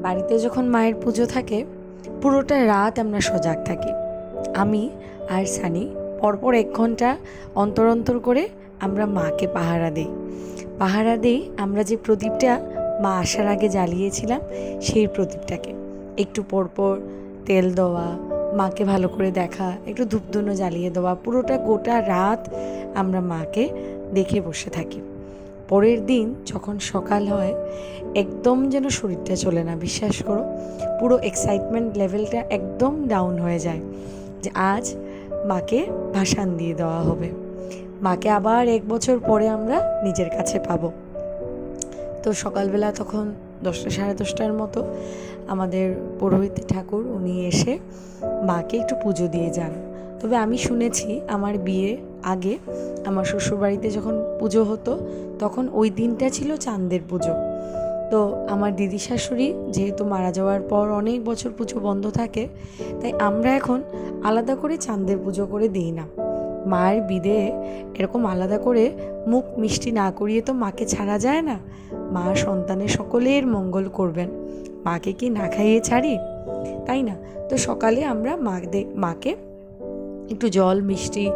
বাড়িতে যখন মায়ের পুজো থাকে পুরোটা রাত আমরা সজাগ থাকি। আমি আর সানি পরপর 1 ঘন্টা অন্তর অন্তর করে আমরা মাকে পাহারা দিই আমরা যে প্রদীপটা মা আসার আগে জ্বালিয়েছিলাম সেই প্রদীপটাকে একটু পরপর তেল দেওয়া, মাকে ভালো করে দেখা, একটু ধূপধুনো জ্বালিয়ে দেওয়া, পুরোটা গোটা রাত আমরা মাকে দেখে বসে থাকি। পরের দিন যখন সকাল হয় একদম যেন শরীরটা চলে না, বিশ্বাস করো পুরো এক্সাইটমেন্ট লেভেলটা একদম ডাউন হয়ে যায় যে আজ মাকে ভাসান দিয়ে দেওয়া হবে, মাকে আবার 1 বছর পরে আমরা নিজের কাছে পাবো। তো সকালবেলা তখন 10টা সাড়ে 10টার মতো আমাদের পুরোহিত ঠাকুর উনি এসে মাকে একটু পুজো দিয়ে যান। তবে আমি শুনেছি আমার বিয়ে আগে আমার শ্বশুরবাড়িতে যখন পুজো হতো তখন ওই দিনটা ছিল চাঁদের পুজো। তো আমার দিদি শাশুড়ি যেহেতু মারা যাওয়ার পর অনেক বছর পুজো বন্ধ থাকে, তাই আমরা এখন আলাদা করে চাঁদের পুজো করে দিই না। মায়ের বিদে এরকম আলাদা করে মুখ মিষ্টি না করিয়ে তো মাকে ছাড়া যায় না। মা সন্তানের সকলের মঙ্গল করবেন, মাকে কি না খাইয়ে ছাড়ি, তাই না? তো সকালে আমরা মাকে একটু জল, মিষ্টি,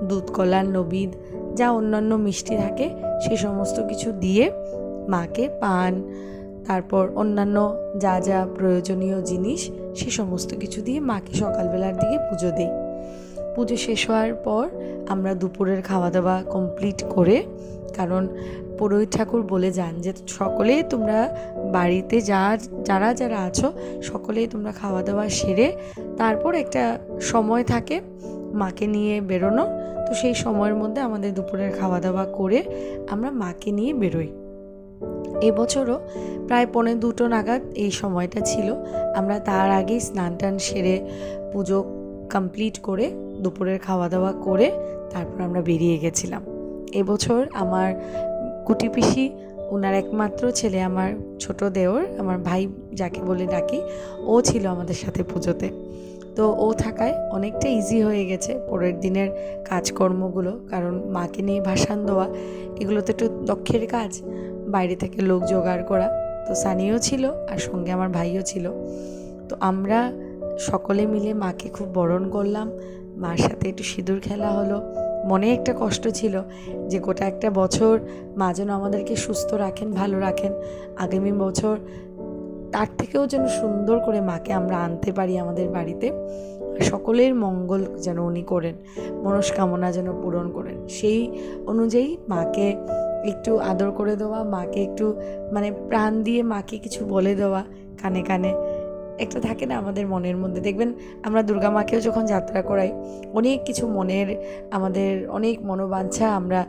দুধ, কলার নবীদ, যা অন্যান্য মিষ্টি থাকে সে সমস্ত কিছু দিয়ে মাকে পান, তারপর অন্যান্য যা যা প্রয়োজনীয় জিনিস সে সমস্ত কিছু দিয়ে মাকে সকালবেলার দিকে পুজো দিই। পুজো শেষ হওয়ার পর আমরা দুপুরের খাওয়া দাওয়া কমপ্লিট করে, কারণ পুরোহিত ঠাকুর বলে যান যে সকলেই তোমরা বাড়িতে যারা আছো সকলেই তোমরা খাওয়া দাওয়া সেরে তারপর একটা সময় থাকে মাকে নিয়ে বেরোনো। তো সেই সময়ের মধ্যে আমাদের দুপুরের খাওয়া দাওয়া করে আমরা মাকে নিয়ে বেরোই। এবছরও প্রায় 1:45 নাগাদ এই সময়টা ছিল। আমরা তার আগেই স্নান টান সেরে পুজো কমপ্লিট করে দুপুরের খাওয়া দাওয়া করে তারপর আমরা বেরিয়ে গেছিলাম। এবছর আমার কুটি পিসি, ওনার একমাত্র ছেলে, আমার ছোট দেওর, আমার ভাই যাকে বলে ডাকি, ও ছিল আমাদের সাথে পুজোতে। তো ও থাকায় অনেকটা ইজি হয়ে গেছে পরের দিনের কাজকর্মগুলো, কারণ মাকে নিয়ে ভাসান দেওয়া এগুলো তো একটু দক্ষের কাজ, বাইরে থেকে লোক জোগাড় করা। তো সানিও ছিল আর সঙ্গে আমার ভাইও ছিল। তো আমরা সকলে মিলে মাকে খুব বরণ করলাম, মার সাথে একটু সিঁদুর খেলা হলো। মনে একটা কষ্ট ছিল যে গোটা একটা বছর মা যেন আমাদেরকে সুস্থ রাখেন, ভালো রাখেন, আগামী বছর তার থেকেও যেন সুন্দর করে মাকে আমরা আনতে পারি আমাদের বাড়িতে, সকলের মঙ্গল যেন উনি করেন, মনস্কামনা যেন পূরণ করেন। সেই অনুযায়ী মাকে একটু আদর করে দেওয়া, মাকে একটু প্রাণ দিয়ে মাকে কিছু বলে দেওয়া, কানে কানে একটা থাকে না আমাদের মনের মধ্যে। দেখবেন আমরা দুর্গা মাকেও যখন যাত্রা করাই অনেক কিছু মনের, আমাদের অনেক মনোবাঞ্ছা আমরা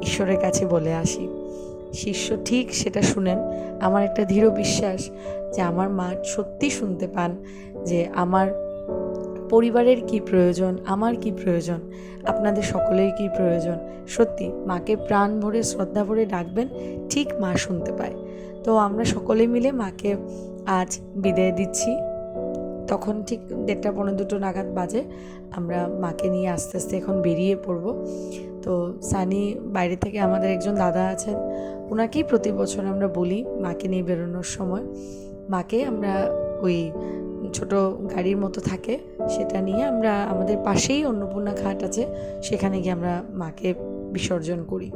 ঈশ্বরের কাছে বলে আসি। শিষ্য ঠিক সেটা শুনেন। আমার একটা দৃঢ় বিশ্বাস যে আমার মা সত্যি শুনতে পান যে আমার পরিবারের কি প্রয়োজন, আমার কি প্রয়োজন, আপনাদের সকলের কি প্রয়োজন। সত্যি মাকে প্রাণ ভরে শ্রদ্ধা ভরে ডাকবেন, ঠিক মা শুনতে পায়। তো আমরা সকলে মিলে মাকে আজ বিদায় দিচ্ছি। তখন ঠিক 1:30 পৌনে 2 নাগাদ বাজে। আমরা মাকে নিয়ে আস্তে আস্তে এখন বেরিয়ে পড়ব। তো সানি বাইরে থেকে, আমাদের একজন দাদা আছেন, ওনাকেই প্রতি বছর আমরা বলি মাকে নিয়ে বেরোনোর সময় মাকে আমরা ওই ছোট গাড়ির মতো থাকে সেটা নিয়ে আমরা আমাদের পাশেই অন্নপূর্ণা ঘাট আছে, সেখানে গিয়ে আমরা মাকে বিসর্জন করি।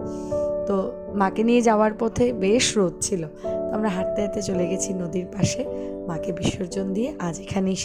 তো মাকে নিয়ে যাওয়ার পথে বেশ রোদ ছিল, তো আমরা হাঁটতে হাঁটতে চলে গেছি নদীর পাশে, মাকে বিসর্জন দিয়ে আজ এখানেই